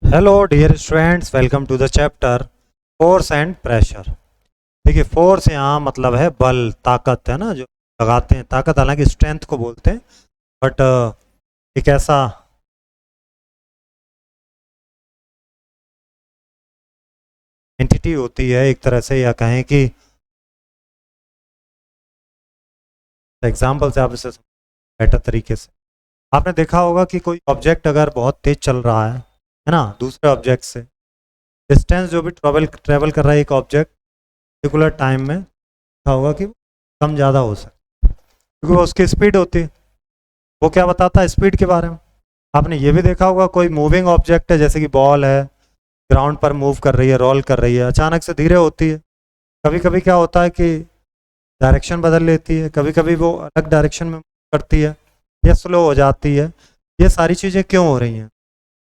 Hello dear students, welcome to the chapter force and pressure. देखिए, force यहाँ मतलब है बल, ताकत है ना, जो लगाते हैं। ताकत हालांकि स्ट्रेंथ को बोलते हैं, बट एक ऐसा एंटिटी होती है एक तरह से, या कहें कि एग्जाम्पल से आप इसे बेटर तरीके से। आपने देखा होगा कि कोई ऑब्जेक्ट अगर बहुत तेज चल रहा है ना, दूसरे ऑब्जेक्ट से डिस्टेंस जो भी ट्रेवल कर रहा है एक ऑब्जेक्ट पर्टिकुलर टाइम में, देखा होगा कि कम ज़्यादा हो सकता है क्योंकि वो उसकी स्पीड होती है। वो क्या बताता है स्पीड के बारे में। आपने ये भी देखा होगा कोई मूविंग ऑब्जेक्ट है, जैसे कि बॉल है, ग्राउंड पर मूव कर रही है, रोल कर रही है, अचानक से धीरे होती है। कभी कभी क्या होता है कि डायरेक्शन बदल लेती है, कभी कभी वो अलग डायरेक्शन में करती है या स्लो हो जाती है। ये सारी चीज़ें क्यों हो रही हैं?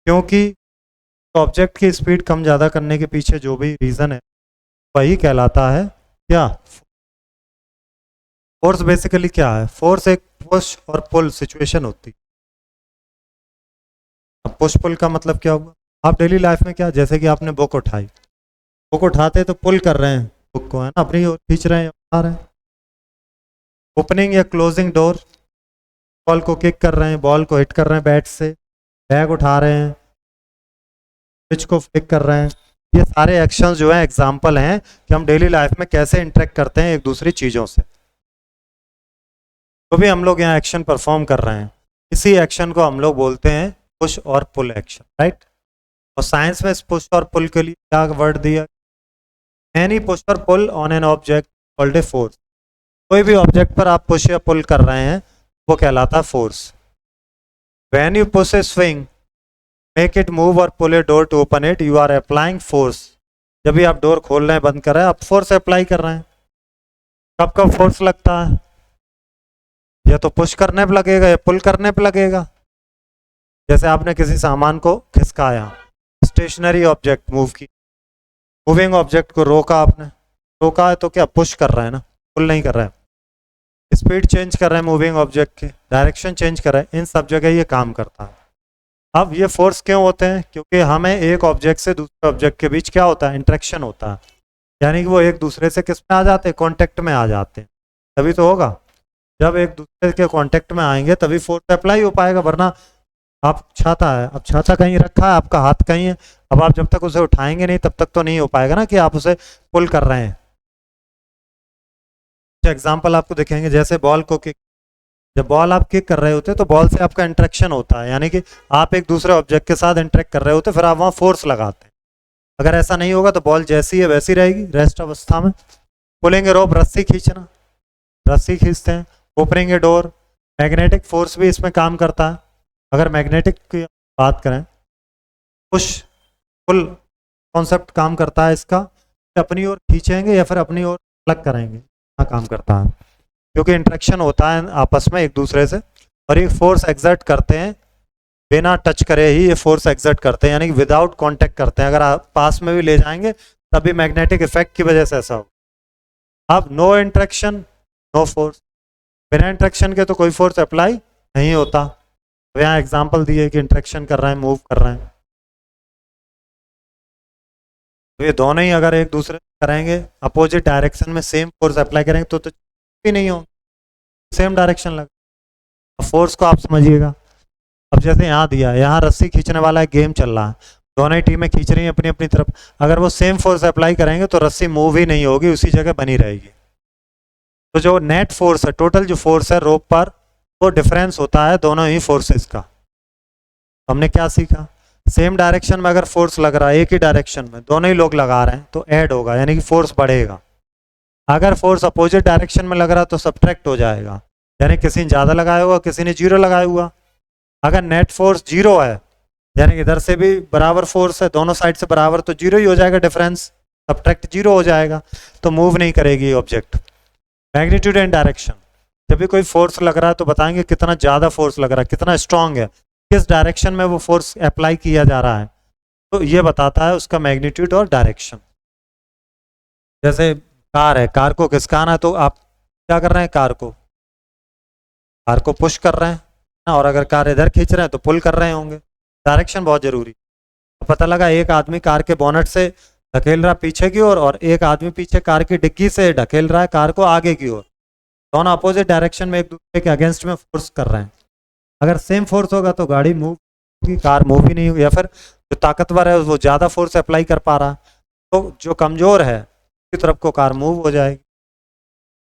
क्योंकि ऑब्जेक्ट की स्पीड कम ज़्यादा करने के पीछे जो भी रीज़न है वही कहलाता है क्या, फोर्स। बेसिकली क्या है फोर्स? एक पुश और पुल सिचुएशन होती है। अब पुश पुल का मतलब क्या होगा? आप डेली लाइफ में क्या, जैसे कि आपने बुक उठाई, बुक उठाते तो पुल कर रहे हैं बुक को, है ना, अपनी ओर खींच रहे हैं, उठा रहे हैं। ओपनिंग या क्लोजिंग डोर, बॉल को किक कर रहे हैं, बॉल को हिट कर रहे हैं बैट से, बैग उठा रहे हैं, पिच को फ्लिक कर रहे हैं। ये सारे एक्शन जो है एग्जाम्पल हैं कि हम डेली लाइफ में कैसे इंटरेक्ट करते हैं एक दूसरी चीज़ों से। तो भी हम लोग यहाँ एक्शन परफॉर्म कर रहे हैं, इसी एक्शन को हम लोग बोलते हैं पुश और पुल एक्शन, राइट। और साइंस में इस पुश और पुल के लिए क्या वर्ड दिया? एनी पुश और pull on an object called a force. कोई भी ऑब्जेक्ट पर आप पुश या पुल कर रहे हैं वो कहलाता है force. When you push a swing, make it move or pull a door to open it, you are applying force. जब भी आप डोर खोल रहे हैं, बंद कर रहे हैं, आप फोर्स अप्लाई कर रहे हैं। कब कब फोर्स लगता है? या तो पुश करने पर लगेगा या पुल करने पर लगेगा। जैसे आपने किसी सामान को खिसकाया, स्टेशनरी ऑब्जेक्ट मूव की, मूविंग ऑब्जेक्ट को रोका आपने, रोका है तो क्या पुश कर रहा है ना, पुल नहीं कर रहा है। स्पीड चेंज कर रहे हैं मूविंग ऑब्जेक्ट की, डायरेक्शन चेंज कर रहे हैं, इन सब जगह ये काम करता है। अब ये फोर्स क्यों होते हैं? क्योंकि हमें एक ऑब्जेक्ट से दूसरे ऑब्जेक्ट के बीच क्या होता है, इंट्रैक्शन होता है। यानी कि वो एक दूसरे से किस में आ जाते हैं, कॉन्टेक्ट में आ जाते हैं। तभी तो होगा, जब एक दूसरे के कॉन्टेक्ट में आएंगे तभी फोर्स अप्लाई हो पाएगा। वरना आप छाता है, अब छाता कहीं रखा है, आपका हाथ कहीं है, अब आप जब तक उसे उठाएंगे नहीं तब तक तो नहीं हो पाएगा ना कि आप उसे पुल कर रहे हैं। एग्जाम्पल आपको दिखेंगे, जैसे बॉल को किक, जब बॉल आप किक कर रहे होते तो बॉल से आपका इंटरेक्शन होता है, यानी कि आप एक दूसरे ऑब्जेक्ट के साथ इंटरेक्ट कर रहे होते, फिर आप वहाँ फोर्स लगाते हैं। अगर ऐसा नहीं होगा तो बॉल जैसी है वैसी रहेगी रेस्ट अवस्था में। पुलिंग रोप, रस्सी खींचना, रस्सी खींचते हैं। Opening a door, magnetic force भी इसमें काम करता है। अगर मैग्नेटिक की बात करें, पुश पुल कॉन्सेप्ट काम करता है इसका, अपनी ओर खींचेंगे या फिर अपनी ओर प्लग करेंगे, काम करता है। क्योंकि इंट्रैक्शन होता है आपस में एक दूसरे से, और ये फोर्स एग्जर्ट करते हैं, बिना टच करे ही ये फोर्स एग्जर्ट करते हैं, यानी कि विदाउट कांटेक्ट करते हैं। अगर आप पास में भी ले जाएंगे तभी मैग्नेटिक इफेक्ट की वजह से ऐसा हो। अब नो इंट्रैक्शन नो फोर्स, बिना इंट्रैक्शन के तो कोई फोर्स अप्लाई नहीं होता। तो यहाँ एग्जाम्पल दिए कि इंट्रैक्शन कर रहे हैं, मूव कर रहे हैं, तो ये दोनों ही अगर एक दूसरे करेंगे अपोजिट डायरेक्शन में सेम फोर्स अप्लाई करेंगे तो भी नहीं हो, सेम डायरेक्शन लगा। फोर्स को आप समझिएगा। अब जैसे यहाँ दिया है, यहाँ रस्सी खींचने वाला एक गेम चल रहा है, दोनों ही टीमें खींच रही हैं अपनी अपनी तरफ। अगर वो सेम फोर्स अप्लाई करेंगे तो रस्सी मूव ही नहीं होगी, उसी जगह बनी रहेगी। तो जो नेट फोर्स है, टोटल जो फोर्स है रोप पर, वो डिफरेंस होता है दोनों ही फोर्सेस का। हमने क्या सीखा? सेम डायरेक्शन में अगर फोर्स लग रहा है, एक ही डायरेक्शन में दोनों ही लोग लगा रहे हैं, तो ऐड होगा, यानी कि फोर्स बढ़ेगा। अगर फोर्स अपोजिट डायरेक्शन में लग रहा है तो सब्ट्रैक्ट हो जाएगा, यानी किसी ने ज़्यादा लगाया हुआ, किसी ने जीरो लगाया हुआ। अगर नेट फोर्स जीरो है, यानी इधर से भी बराबर फोर्स है, दोनों साइड से बराबर, तो जीरो ही हो जाएगा डिफरेंस, सब्ट्रैक्ट जीरो हो जाएगा, तो मूव नहीं करेगी ऑब्जेक्ट। मैग्नीट्यूड एंड डायरेक्शन, जब भी कोई फोर्स लग रहा है तो बताएंगे कितना ज़्यादा फोर्स लग रहा है, कितना स्ट्रांग है, किस डायरेक्शन में वो फोर्स अप्लाई किया जा रहा है, तो ये बताता है उसका मैग्नीट्यूड और डायरेक्शन। जैसे कार है, कार को खिसकाना है तो आप क्या कर रहे हैं, कार को पुश कर रहे हैं ना, और अगर कार इधर खींच रहे हैं तो पुल कर रहे होंगे। डायरेक्शन बहुत जरूरी। पता लगा एक आदमी कार के बोनट से ढकेल रहा पीछे की ओर और एक आदमी पीछे कार की डिग्गी से ढकेल रहा है कार को आगे की ओर, दोनों अपोजिट डायरेक्शन में एक दूसरे के अगेंस्ट में फोर्स कर रहे हैं। अगर सेम फोर्स होगा तो गाड़ी मूव होगी, कार मूव ही नहीं होगी, या फिर जो ताकतवर है वो ज़्यादा फोर्स अप्लाई कर पा रहा, तो जो कमज़ोर है उसकी तरफ को कार मूव हो जाएगी।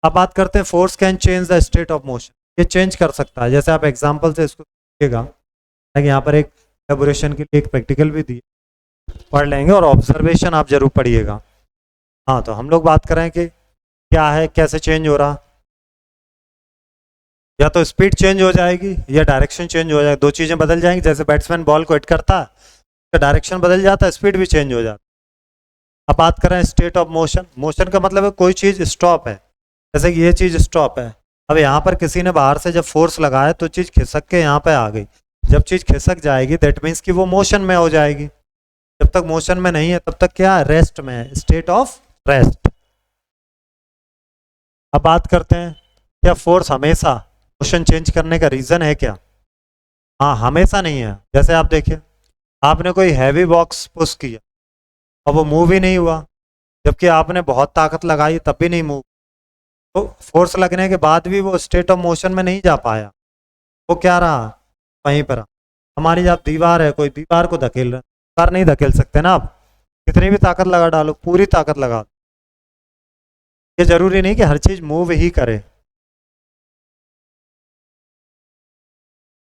अब बात करते हैं force can change the state of motion. ये चेंज कर सकता है, जैसे आप एग्जाम्पल से इसको देखिएगा, ताकि यहाँ पर एक एलेबोरेशन के लिए एक प्रैक्टिकल भी दी पढ़ लेंगे और ऑब्जर्वेशन आप जरूर पढ़िएगा। हाँ, तो हम लोग बात करें कि क्या है, कैसे चेंज हो रहा, या तो स्पीड चेंज हो जाएगी या डायरेक्शन चेंज हो जाएगी, दो चीज़ें बदल जाएंगी। जैसे बैट्समैन बॉल को हिट करता है तो डायरेक्शन बदल जाता है, स्पीड भी चेंज हो जाता है। अब बात करें स्टेट ऑफ मोशन। मोशन का मतलब है कोई चीज़ स्टॉप है, जैसे कि ये चीज़ स्टॉप है। अब यहाँ पर किसी ने बाहर से जब फोर्स लगाया तो चीज़ खिसक के यहाँ पे आ गई। जब चीज़ खिसक जाएगी दैट मीन्स कि वो मोशन में हो जाएगी। जब तक मोशन में नहीं है तब तक क्या है, रेस्ट में है, स्टेट ऑफ रेस्ट। अब बात करते हैं क्या फोर्स हमेशा मोशन चेंज करने का रीज़न है क्या? हाँ, हमेशा नहीं है। जैसे आप देखिए, आपने कोई हैवी बॉक्स पुश किया और वो मूव ही नहीं हुआ, जबकि आपने बहुत ताकत लगाई तब भी नहीं मूव, तो फोर्स लगने के बाद भी वो स्टेट ऑफ मोशन में नहीं जा पाया, वो क्या रहा, वहीं पर। हमारी आप दीवार है, कोई दीवार को धकेल रहे, दीवार नहीं धकेल सकते ना आप, कितनी भी ताकत लगा डालो, पूरी ताकत लगा दो, ये जरूरी नहीं कि हर चीज़ मूव ही करे।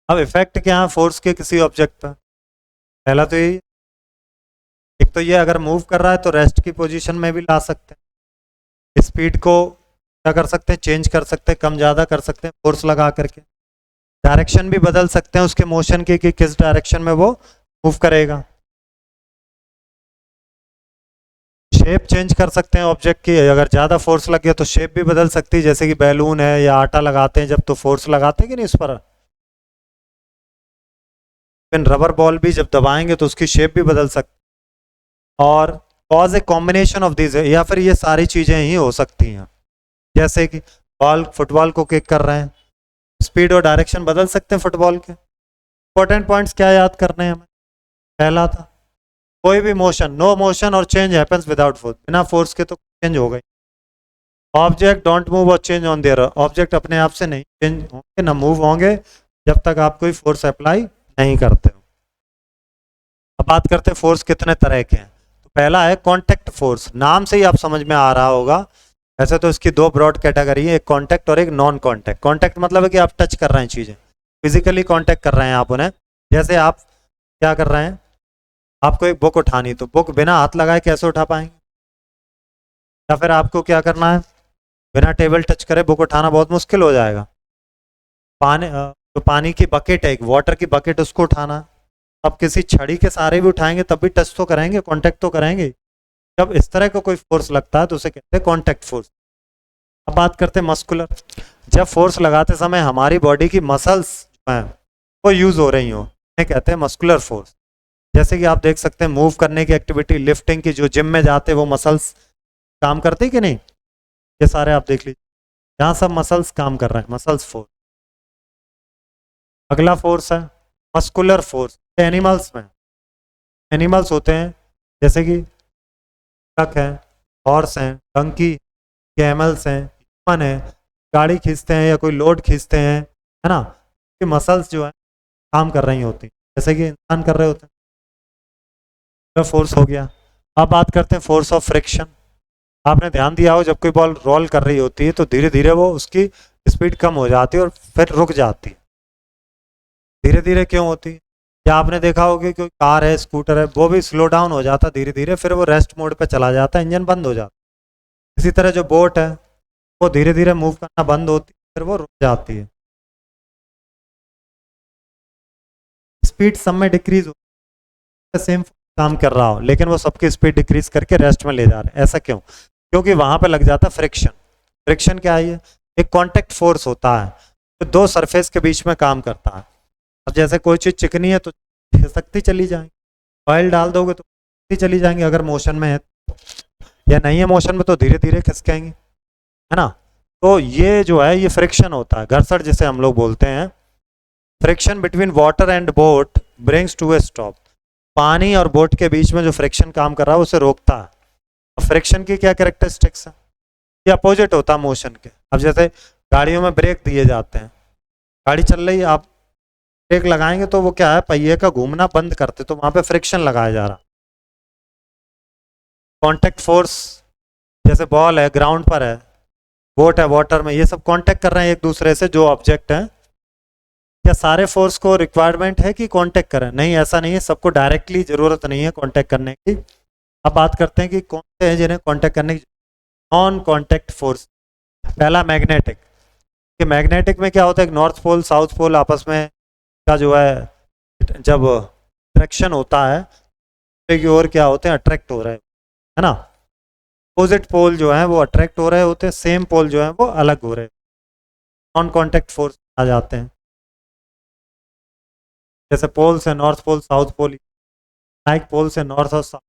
अब इफेक्ट क्या है फोर्स के किसी ऑब्जेक्ट पर? पहला तो यही, एक तो ये अगर मूव कर रहा है तो रेस्ट की पोजीशन में भी ला सकते हैं, स्पीड को क्या कर सकते हैं, चेंज कर सकते हैं, कम ज़्यादा कर सकते हैं फोर्स लगा करके, डायरेक्शन भी बदल सकते हैं उसके मोशन की कि किस डायरेक्शन में वो मूव करेगा, शेप चेंज कर सकते हैं ऑब्जेक्ट की, अगर ज़्यादा फोर्स लग गया तो शेप भी बदल सकती है, जैसे कि बैलून है या आटा लगाते हैं जब तो फोर्स लगाते हैं कि नहीं उस पर, फिर रबर बॉल भी जब दबाएंगे तो उसकी शेप भी बदल सकती है। और cause a combination of this, या फिर ये सारी चीज़ें ही हो सकती हैं, जैसे कि बॉल फुटबॉल को किक कर रहे हैं, स्पीड और डायरेक्शन बदल सकते हैं फुटबॉल के। इंपॉर्टेंट पॉइंट्स क्या याद करने हैं हमें? पहला था कोई भी मोशन, नो मोशन और चेंज हैपेंस विदाउट फोर्स, बिना फोर्स के तो चेंज हो गई। ऑब्जेक्ट डोंट मूव और चेंज ऑन देयर, ऑब्जेक्ट अपने आप से नहीं चेंज होंगे ना मूव होंगे जब तक आप कोई फोर्स अप्लाई नहीं करते हो। अब बात करते हैं फोर्स कितने तरह के हैं। तो पहला है कॉन्टेक्ट फोर्स, नाम से ही आप समझ में आ रहा होगा, ऐसे तो इसकी दो ब्रॉड कैटेगरी है, एक कॉन्टैक्ट और एक नॉन कॉन्टैक्ट। कॉन्टैक्ट मतलब है कि आप टच कर रहे हैं चीज़ें, फिजिकली कॉन्टैक्ट कर रहे हैं आप उन्हें, जैसे आप क्या कर रहे हैं, आपको एक बुक उठानी, तो बुक बिना हाथ लगाए कैसे उठा पाएंगे, या फिर आपको क्या करना है, बिना टेबल टच करे बुक उठाना बहुत मुश्किल हो जाएगा। पानी तो पानी की बकेट है, एक वाटर की बकेट, उसको उठाना, अब किसी छड़ी के सहारे भी उठाएंगे तब भी टच तो करेंगे, कॉन्टैक्ट तो करेंगे। जब इस तरह का कोई फोर्स लगता है तो उसे कहते हैं कॉन्टैक्ट फोर्स। अब बात करते हैं मस्कुलर, जब फोर्स लगाते समय हमारी बॉडी की मसल्स हैं वो यूज हो रही हो, उन्हें कहते हैं मस्कुलर फोर्स। जैसे कि आप देख सकते हैं मूव करने की एक्टिविटी, लिफ्टिंग की, जो जिम में जाते हैं वो मसल्स काम करती कि नहीं, ये सारे आप देख लीजिए, यहाँ सब मसल्स काम कर रहे हैं, मसल्स फोर्स। अगला फोर्स है मस्कुलर फोर्स, एनिमल्स में, एनिमल्स होते हैं जैसे कि ट्रक है, हॉर्स हैं, डंकी, कैमल्स हैं, ह्यूमन है, गाड़ी खींचते हैं या कोई लोड खींचते हैं, है ना, कि मसल्स जो है काम कर रही होती हैं जैसे कि इंसान कर रहे होते हैं, फोर्स हो गया। अब बात करते हैं फोर्स ऑफ फ्रिक्शन। आपने ध्यान दिया हो जब कोई बॉल रोल कर रही होती है तो धीरे धीरे वो उसकी स्पीड कम हो जाती है और फिर रुक जाती है, धीरे धीरे क्यों होती है? या आपने देखा होगा कि कोई कार है, स्कूटर है, वो भी स्लो डाउन हो जाता धीरे धीरे, फिर वो रेस्ट मोड पे चला जाता है, इंजन बंद हो जाता है। इसी तरह जो बोट है वो धीरे धीरे मूव करना बंद होती है, फिर वो रुक जाती है, स्पीड सब में डिक्रीज हो, सेम काम कर रहा हो लेकिन वो सबकी स्पीड डिक्रीज करके रेस्ट में ले जा रहे हैं। ऐसा क्यों? क्योंकि वहां पर लग जाता फ्रिक्शन। फ्रिक्शन क्या है? ये एक कांटेक्ट फोर्स होता है तो दो सरफेस के बीच में काम करता है। अब जैसे कोई चीज़ चिकनी है तो खिसकती चली जाएंगी, ऑयल डाल दोगे तो खिसकती चली जाएंगी अगर मोशन में है, या नहीं है मोशन में तो धीरे धीरे खिसकेंगी, है ना। तो ये जो है ये फ्रिक्शन होता है, घर्षण जिसे हम लोग बोलते हैं। Friction between water and boat brings to a stop. पानी और बोट के बीच में जो फ्रिक्शन काम कर रहा है उसे रोकता है। फ्रिक्शन की क्या कैरेक्टरिस्टिक्स है? ये अपोजिट होता है मोशन के। अब जैसे गाड़ियों में ब्रेक दिए जाते हैं, गाड़ी चल रही है, आप ब्रेक लगाएंगे तो वो क्या है, पहिए का घूमना बंद करते, तो वहां पे फ्रिक्शन लगाया जा रहा। कांटेक्ट फोर्स, जैसे बॉल है ग्राउंड पर है, बोट है वाटर में, ये सब कांटेक्ट कर रहे हैं एक दूसरे से जो ऑब्जेक्ट है। क्या सारे फोर्स को रिक्वायरमेंट है कि कांटेक्ट करें? नहीं, ऐसा नहीं है, सबको डायरेक्टली जरूरत नहीं है कांटेक्ट करने की। अब बात करते हैं कि कौन से हैं जिन्हें कांटेक्ट करने की। नॉन कांटेक्ट फोर्स, पहला मैग्नेटिक। कि मैग्नेटिक में क्या होता है, नॉर्थ पोल साउथ पोल आपस में का जो है जब अट्रैक्शन होता है की ओर क्या होते हैं, अट्रैक्ट हो रहे हैं, है ना। अपोजिट पोल जो है वो अट्रैक्ट हो रहे होते हैं, सेम पोल जो है वो अलग हो रहे हैं, नॉन कांटेक्ट फोर्स आ जाते हैं। जैसे पोल से north pole south pole, like pole से नॉर्थ और south,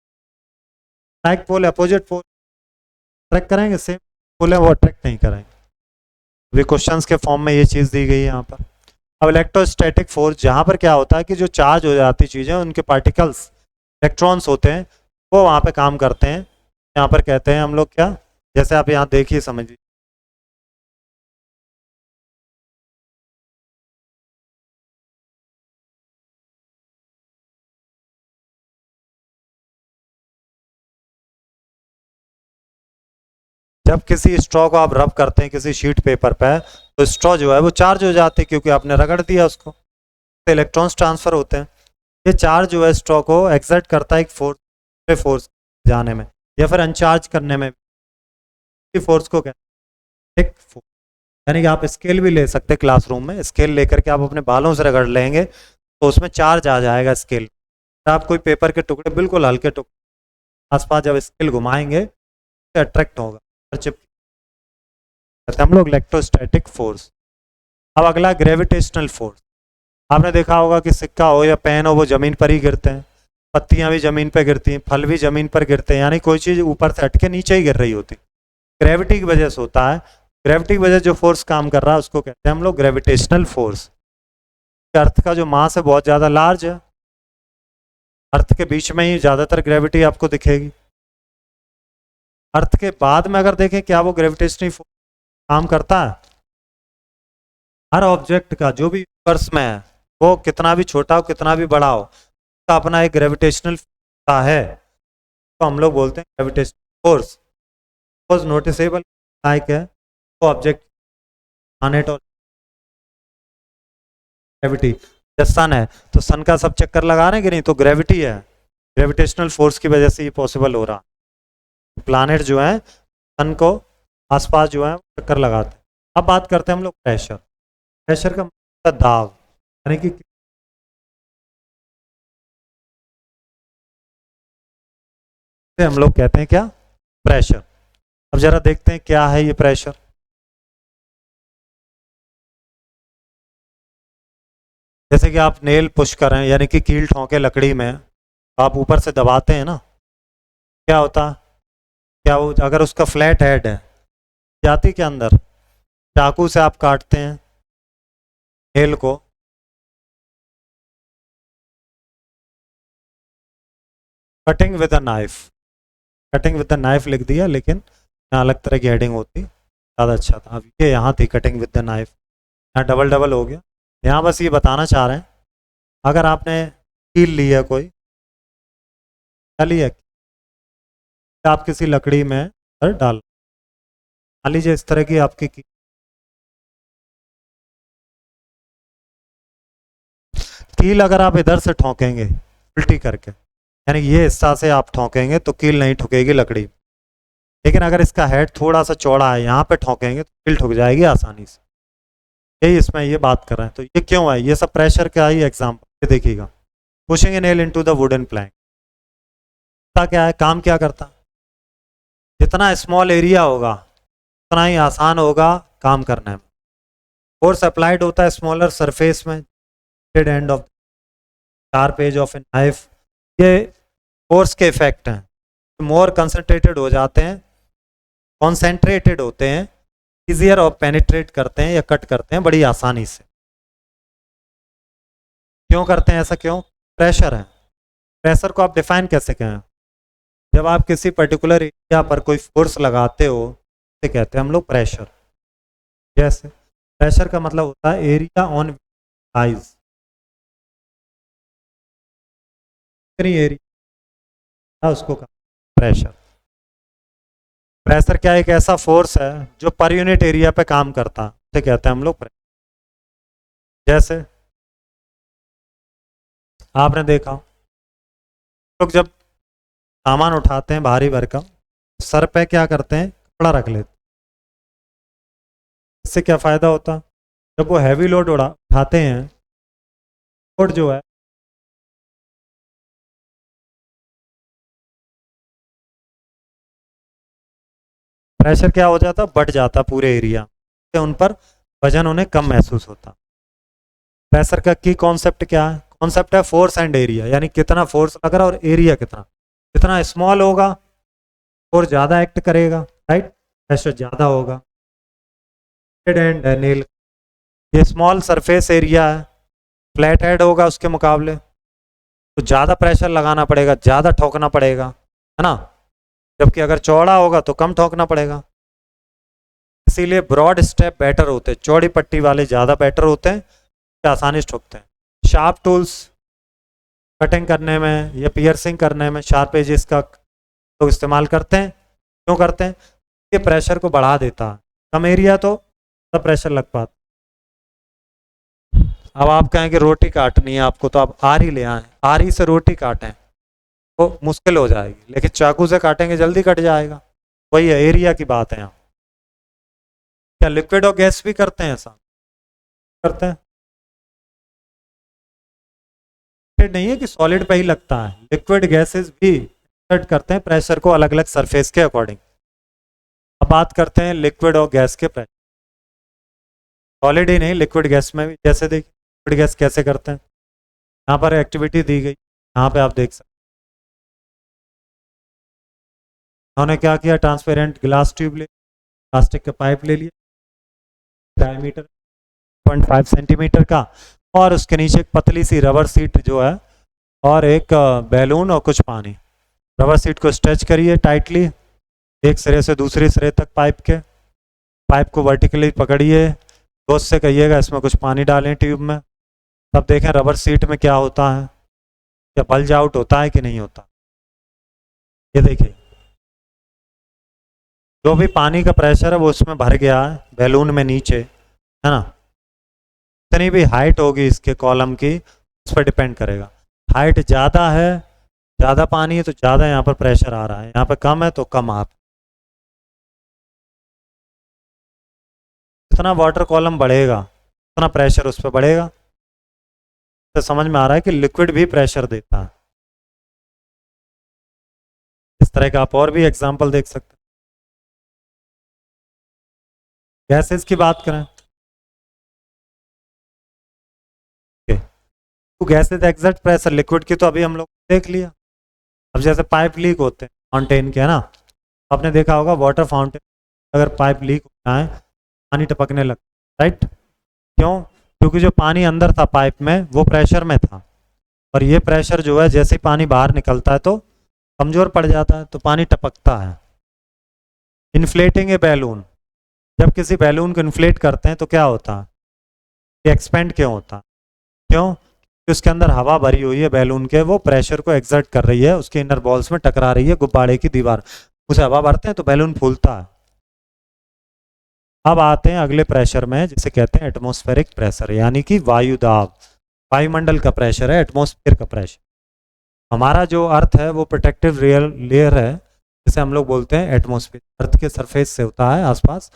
like pole opposite pole attract करेंगे, सेम पोल है वो अट्रैक्ट नहीं करेंगे। अभी क्वेश्चंस के फॉर्म में ये चीज़ दी गई है यहाँ पर। अब इलेक्ट्रोस्टैटिक फोर्स, जहाँ पर क्या होता है कि जो चार्ज हो जाती चीज़ें उनके पार्टिकल्स इलेक्ट्रॉन्स होते हैं वो वहाँ पे काम करते हैं। यहाँ पर कहते हैं हम लोग क्या, जैसे आप यहाँ देखिए समझिए, जब किसी स्ट्रॉ को आप रब करते हैं किसी शीट पेपर पे, तो स्ट्रॉ जो है वो चार्ज हो जाती है क्योंकि आपने रगड़ दिया उसको, तो इलेक्ट्रॉन्स ट्रांसफर होते हैं। ये चार्ज जो है स्ट्रॉ को एक्सर्ट करता है एक फोर्स, फोर्स जाने में या फिर अनचार्ज करने में, फोर्स को कहते हैं एक फोर्स। यानी कि आप स्केल भी ले सकते हैं क्लासरूम में, स्केल लेकर के आप अपने बालों से रगड़ लेंगे तो उसमें चार्ज आ जाएगा स्केल। आप कोई पेपर के टुकड़े बिल्कुल हल्के टुकड़े आसपास जब स्केल घुमाएंगे तो अट्रैक्ट होगा, हम लोग इलेक्ट्रोस्टैटिक फोर्स। अब अगला ग्रेविटेशनल फोर्स। आपने देखा होगा कि सिक्का हो या पेन हो वो जमीन पर ही गिरते हैं, पत्तियां भी जमीन पर गिरती हैं, फल भी जमीन पर गिरते हैं, यानी कोई चीज़ ऊपर से हटके नीचे ही गिर रही होती, ग्रेविटी की वजह से होता है। ग्रेविटी की वजह से जो फोर्स काम कर रहा है उसको कहते हैं हम लोग ग्रेविटेशनल फोर्स। अर्थ का जो मास है बहुत ज़्यादा लार्ज है, अर्थ के बीच में ही ज़्यादातर ग्रेविटी आपको दिखेगी। अर्थ के बाद में अगर देखें क्या वो ग्रेविटेशनल फोर्स काम करता है, हर ऑब्जेक्ट का जो भी यूनिवर्स में है वो कितना भी छोटा हो कितना भी बड़ा हो उसका अपना एक ग्रेविटेशनल फोर्स है, तो हम लोग बोलते हैं gravitational force. Force noticeable like है तो ऑब्जेक्ट प्लैनेट और ग्रेविटी, जैसे सन है तो सन का सब चक्कर लगा रहे हैं कि नहीं, तो ग्रेविटी है, ग्रेविटेशनल फोर्स की वजह से ये पॉसिबल हो रहा। प्लैनेट जो है सन को आसपास जो है चक्कर लगाते हैं। अब बात करते हैं हम लोग प्रेशर। प्रेशर का मतलब दाब, यानी कि हम लोग कहते हैं क्या, प्रेशर। अब जरा देखते हैं क्या है ये प्रेशर। जैसे कि आप नेल पुश करें यानी कि कील ठोंके लकड़ी में, आप ऊपर से दबाते हैं ना, क्या होता, क्या वो अगर उसका फ्लैट हेड है जाती के अंदर, चाकू से आप काटते हैं नेल को, cutting with a knife, cutting with the knife लिख दिया लेकिन यहाँ अलग तरह की हेडिंग होती ज़्यादा अच्छा था। अब ये यहाँ थी कटिंग विद द नाइफ, यहाँ डबल डबल हो गया। यहाँ बस ये बताना चाह रहे हैं अगर आपने कील ली है कोई, क्या लिया, आप किसी लकड़ी में डाल, मान लीजिए इस तरह की आपकी कील अगर आप इधर से ठोकेंगे उल्टी करके, यानी ये हिस्सा से आप ठोकेंगे तो कील नहीं ठुकेगी लकड़ी, लेकिन अगर इसका हेड थोड़ा सा चौड़ा है यहाँ पे ठोकेंगे तो कील ठुक जाएगी आसानी से। यही इसमें ये बात कर रहे हैं। तो ये क्यों है, ये सब प्रेशर का ही एग्जाम्पल देखिएगा। Pushing A nail into the wooden plank, क्या है, काम क्या करता, जितना स्मॉल एरिया होगा उतना ही आसान होगा काम करने में। फोर्स अप्लाइड होता है स्मॉलर सरफेस में, end of sharp edge of a knife, ये फोर्स के इफेक्ट हैं, मोर कंसंट्रेटेड हो जाते हैं, कॉन्सेंट्रेटेड होते हैं, इजियर और पेनिट्रेट करते हैं या कट करते हैं बड़ी आसानी से। क्यों करते हैं ऐसा, क्यों, प्रेशर है, प्रेशर को आप डिफाइन कैसे करें? जब आप किसी पर्टिकुलर एरिया पर कोई फोर्स लगाते हो तो कहते हैं हम लोग प्रेशर। जैसे प्रेशर का मतलब होता है एरिया ऑन साइज, एरिया उसको प्रेशर। प्रेशर क्या एक ऐसा फोर्स है जो पर यूनिट एरिया पे काम करता है, तो कहते हैं हम लोग प्रेशर। जैसे आपने देखा लोग जब सामान उठाते हैं भारी भरकम, सर पे क्या करते हैं, कपड़ा रख लेते हैं। इससे क्या फायदा होता? जब वो हैवी लोड उठाते हैं, लोड जो है प्रेशर क्या हो जाता, बढ़ जाता पूरे एरिया से, उन पर वजन उन्हें कम महसूस होता। प्रेशर का की कॉन्सेप्ट क्या है? कॉन्सेप्ट है फोर्स एंड एरिया, यानी कितना फोर्स लग रहा है और एरिया कितना। कितना स्मॉल होगा फोर्स ज़्यादा एक्ट करेगा, राइट, प्रेशर ज़्यादा होगा। एंड नील, ये स्मॉल सरफेस एरिया है, फ्लैट हेड होगा उसके मुकाबले, तो ज़्यादा प्रेशर लगाना पड़ेगा, ज़्यादा ठोकना पड़ेगा, है ना। जबकि अगर चौड़ा होगा तो कम ठोकना पड़ेगा। इसीलिए ब्रॉड स्टेप बेटर होते हैं, चौड़ी पट्टी वाले ज़्यादा बेटर होते हैं, आसानी से ठोकते हैं। शार्प टूल्स कटिंग करने में या पियर्सिंग करने में शार्प एजेस का लोग इस्तेमाल करते हैं। क्यों करते हैं? ये प्रेशर को बढ़ा देता है, कम एरिया तो तब प्रेशर लग पाता। अब आप कहें कि रोटी काटनी है आपको, तो आप आरी ले आए, आरी से रोटी काटें तो मुश्किल हो जाएगी, लेकिन चाकू से काटेंगे जल्दी कट जाएगा। वही है, एरिया की बात है यहाँ। क्या लिक्विड और गैस भी करते हैं ऐसा? करते हैं। नहीं है कि सॉलिड पे ही लगता है, लिक्विड गैसेस भी सेट करते हैं प्रेशर को अलग अलग सरफेस के अकॉर्डिंग। अब बात करते हैं लिक्विड और गैस के प्रेशर। सॉलिड ही नहीं, लिक्विड गैस में भी। जैसे देखिए लिक्विड गैस कैसे करते हैं, यहाँ पर एक्टिविटी दी गई, यहाँ पे आप देख सकते हैं उन्होंने क्या किया, ट्रांसपेरेंट ग्लास ट्यूब ले, प्लास्टिक का पाइप ले लिया डायमीटर 0.5 सेंटीमीटर का, और उसके नीचे एक पतली सी रबर सीट जो है, और एक बैलून और कुछ पानी। रबर सीट को स्ट्रेच करिए टाइटली एक सिरे से दूसरे सिरे तक पाइप के, पाइप को वर्टिकली पकड़िए, दोस्त से कहिएगा इसमें कुछ पानी डालें ट्यूब में। तब देखें रबर सीट में क्या होता है, क्या बल्ज आउट होता है कि नहीं होता। ये देखिए जो भी पानी का प्रेशर है वो उसमें भर गया है बैलून में नीचे, है ना। जितनी भी हाइट होगी इसके कॉलम की उस पर डिपेंड करेगा। हाइट ज़्यादा है, ज़्यादा पानी है तो ज़्यादा यहाँ पर प्रेशर आ रहा है, यहाँ पर कम है तो कम आप। जितना वाटर कॉलम बढ़ेगा उतना प्रेशर उस पर बढ़ेगा। तो समझ में आ रहा है कि लिक्विड भी प्रेशर देता है। इस तरह का आप और भी एग्जाम्पल देख सकते हैं। गैसेस की बात करें तो गैसेस एग्जैक्ट प्रेशर, लिक्विड की तो अभी हम लोग देख लिया। अब जैसे पाइप लीक होते हैं फाउंटेन के, है ना, आपने देखा होगा वाटर फाउंटेन अगर पाइप लीक होता है पानी टपकने लगता है, राइट। क्यों? क्योंकि जो पानी अंदर था पाइप में वो प्रेशर में था, और ये प्रेशर जो है जैसे ही पानी बाहर निकलता है तो कमज़ोर पड़ जाता है, तो पानी टपकता है। इन्फ्लेटिंग ए बैलून, जब किसी बैलून को इन्फ्लेट करते हैं तो क्या होता है, ये एक्सपेंड क्यों होता है? क्यों? कि उसके अंदर हवा भरी हुई है बैलून के, वो प्रेशर को एक्सर्ट कर रही है, उसके इनर बॉल्स में टकरा रही है गुब्बारे की दीवार, उसे हवा भरते हैं तो बैलून फूलता है। अब आते हैं अगले प्रेशर में जिसे कहते हैं एटमॉस्फेरिक प्रेशर, यानी कि वायु दाब। वायुमंडल का प्रेशर है एटमॉस्फेयर का प्रेशर। हमारा जो अर्थ है वो प्रोटेक्टिव रियल लेयर है जिसे हम लोग बोलते हैं एटमॉस्फेयर। अर्थ के सरफेस से होता है आसपास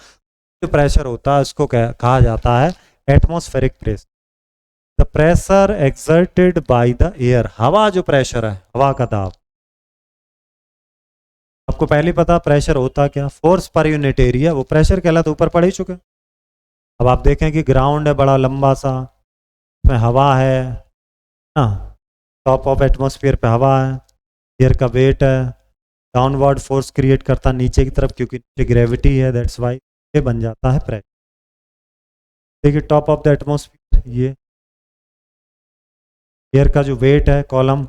जो प्रेशर होता है उसको कहा जाता है atmospheric pressure. The pressure exerted by the air, हवा जो प्रेशर है, हवा का दाब। आपको पहले पता प्रेशर होता क्या, फोर्स पर यूनिट एरिया, वो प्रेशर कहलाता, ऊपर पढ़ ही चुके। अब आप देखें कि ग्राउंड है बड़ा लंबा सा, उसमें हवा है ना, टॉप ऑफ एटमॉस्फेयर पे हवा है, एयर का वेट है, डाउनवर्ड फोर्स क्रिएट करता नीचे की तरफ क्योंकि नीचे ग्रेविटी है, दैट्स वाई ये बन जाता है प्रेशर। देखिए टॉप ऑफ द एटमॉस्फेयर, ये एयर का जो वेट है कॉलम,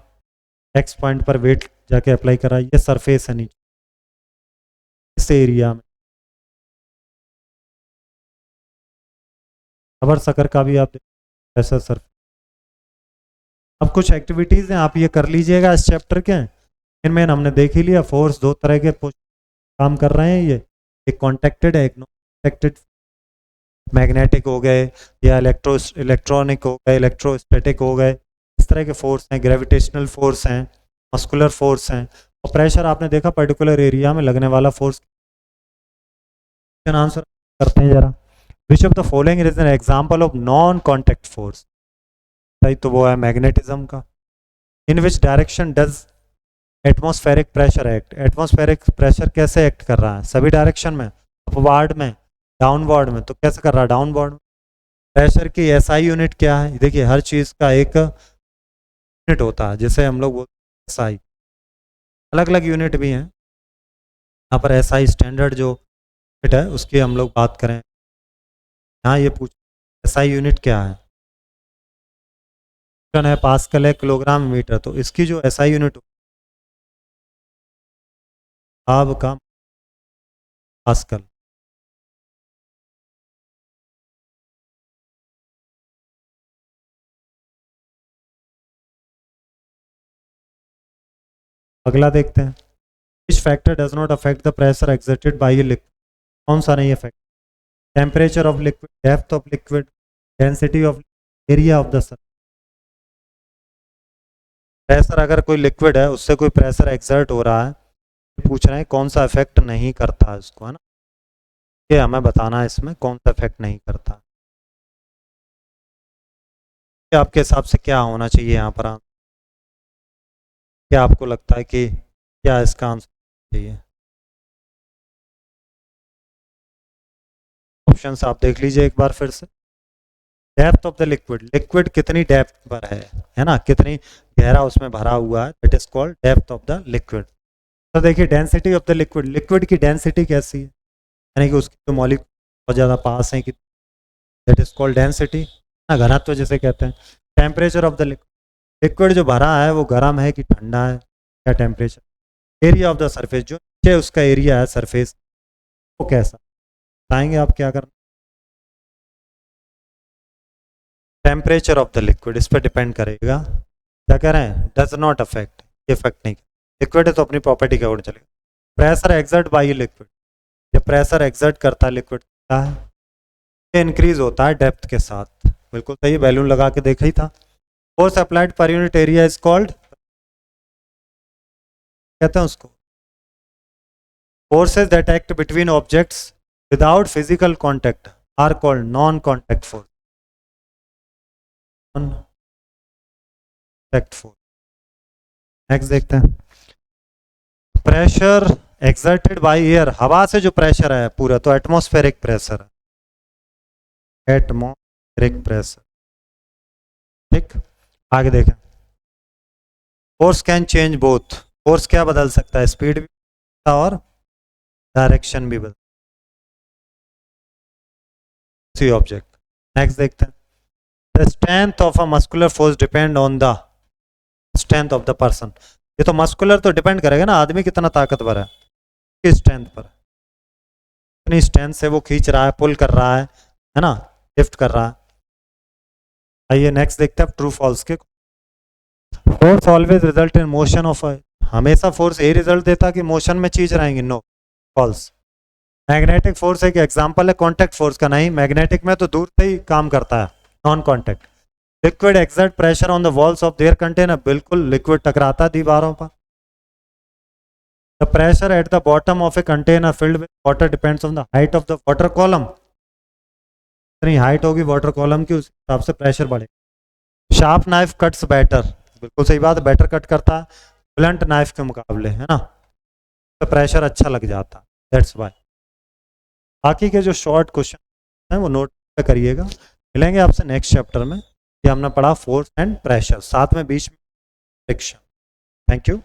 एक्स पॉइंट पर वेट जाके अप्लाई करा, ये सरफेस है नीचे इस एरिया में। रबर सकर का भी आप ऐसा सरफेस। अब कुछ एक्टिविटीज़ हैं, आप ये कर लीजिएगा इस चैप्टर के। इनमें हमने देख ही लिया फोर्स दो तरह के काम कर रहे हैं, ये एक कॉन्टेक्टेड है एक नॉन कॉन्टेक्टेड। मैग्नेटिक हो गए या इलेक्ट्रॉनिक हो गए, इलेक्ट्रोस्टैटिक हो गए, इस तरह के फोर्स हैं। ग्रेविटेशनल फोर्स हैं, मस्कुलर फोर्स हैं, और प्रेशर आपने देखा पर्टिकुलर एरिया में लगने वाला फोर्स। आंसर करते हैं जरा। Which of the following is an example of non contact force? सही तो वो है मैग्नेटिज्म का। In which direction does atmospheric pressure act? Atmospheric pressure कैसे एक्ट कर रहा है? सभी डायरेक्शन में, अपवार्ड में, डाउनवर्ड में। तो कैसे कर रहा है? डाउनवर्ड में। प्रेशर की एसआई यूनिट क्या है? देखिए हर चीज़ का एक यूनिट होता है, जैसे हम लोग बोलते हैं एसआई, अलग अलग यूनिट भी हैं। यहाँ पर एसआई स्टैंडर्ड जो यूनिट है उसकी हम लोग बात करें, यहाँ ये पूछ एसआई यूनिट क्या है? है पास्कल है, किलोग्राम, मीटर। तो इसकी जो एसआई यूनिट का पास्कल। अगला देखते हैं। Which factor does not affect the pressure exerted by a liquid? कौन सा नहीं affect? Temperature of liquid, depth of liquid, density of area of the surface. Pressure अगर कोई लिक्विड है उससे कोई प्रेशर एक्सर्ट हो रहा है, पूछ रहे हैं कौन सा इफेक्ट नहीं करता इसको, है ना? ये हमें बताना है इसमें कौन सा इफेक्ट नहीं करता। आपके हिसाब से क्या होना चाहिए यहाँ पर? क्या आपको लगता है कि क्या इसका आंसर चाहिए? ऑप्शंस आप देख लीजिए एक बार फिर से। Depth of the liquid, liquid कितनी डेप्थ पर है ना, कितनी गहरा उसमें भरा हुआ है, it is called depth of the liquid. तो देखिए density of the liquid, liquid की डेंसिटी कैसी है, यानी कि उसकी जो मॉलिक्यूल बहुत ज़्यादा पास है कि दैट इज कॉल्ड डेंसिटी ना, घनत्व जिसे कहते हैं। Temperature of the liquid, liquid जो भरा है वो गर्म है कि ठंडा है, क्या temperature. Area of the surface, जो नीचे उसका एरिया है सरफेस, वो कैसा, बताएंगे आप क्या करना? टेम्परेचर ऑफ द लिक्विड इस पर डिपेंड करेगा। क्या कह रहे हैं? डज नॉट अफेक्ट, ये इफेक्ट नहीं, लिक्विड है तो अपनी प्रॉपर्टी के अकॉर्डिंग चलेगा। प्रेशर एक्सर्ट बाय लिक्विड, ये प्रेशर एक्सर्ट करता है लिक्विड का है, ये इंक्रीज होता है डेप्थ के साथ। बिल्कुल सही, बैलून लगा के देखा ही था। Force applied per unit area is called, कहते हैं उसको forces that act between objects without physical contact are called non contact force. Contact force. Next देखते हैं। प्रेशर एक्सर्टेड बाय एयर, हवा से जो प्रेशर है पूरा, तो एटमॉस्फेरिक प्रेशर है, एटमॉस्फेरिक प्रेशर। ठीक, आगे देखें। Force can change both, force क्या बदल सकता है? स्पीड भी और डायरेक्शन भी बदल सी ऑब्जेक्ट। नेक्स्ट देखते हैं। The strength of a muscular force depend on the strength of the person. ये तो मस्कुलर तो डिपेंड करेगा ना, आदमी कितना ताकतवर है, किस स्ट्रेंथ पर, कितनी स्ट्रेंथ से वो खींच रहा है, पुल कर रहा है ना, लिफ्ट कर रहा है। आइए नेक्स्ट देखते हैं ट्रू फॉल्स के। Force always result in motion of, हमेशा फोर्स यही रिजल्ट देता कि मोशन में चीज रहेंगी? No, false. मैग्नेटिक फोर्स एक एग्जांपल है कॉन्टैक्ट फोर्स का, नहीं, मैग्नेटिक में तो दूर से ही काम करता है, non contact. Liquid exert pressure on the walls of their container, बिल्कुल लिक्विड टकराता है दीवारों पर। The pressure at the bottom of a container filled with water depends on the height of the water column. जितनी height होगी water column की उस हिसाब से प्रेशर बढ़ेगा। शार्प नाइफ कट्स बेटर, बिल्कुल सही बात है, बेटर कट करता है ब्लंट नाइफ के मुकाबले, है ना, तो प्रेशर अच्छा लग जाता, दैट्स वाई। बाकी के जो शॉर्ट क्वेश्चन हैं वो नोट पे करिएगा। मिलेंगे आपसे नेक्स्ट चैप्टर में। ये हमने पढ़ा फोर्स एंड प्रेशर, साथ में बीच में फ्रिक्शन। Thank you.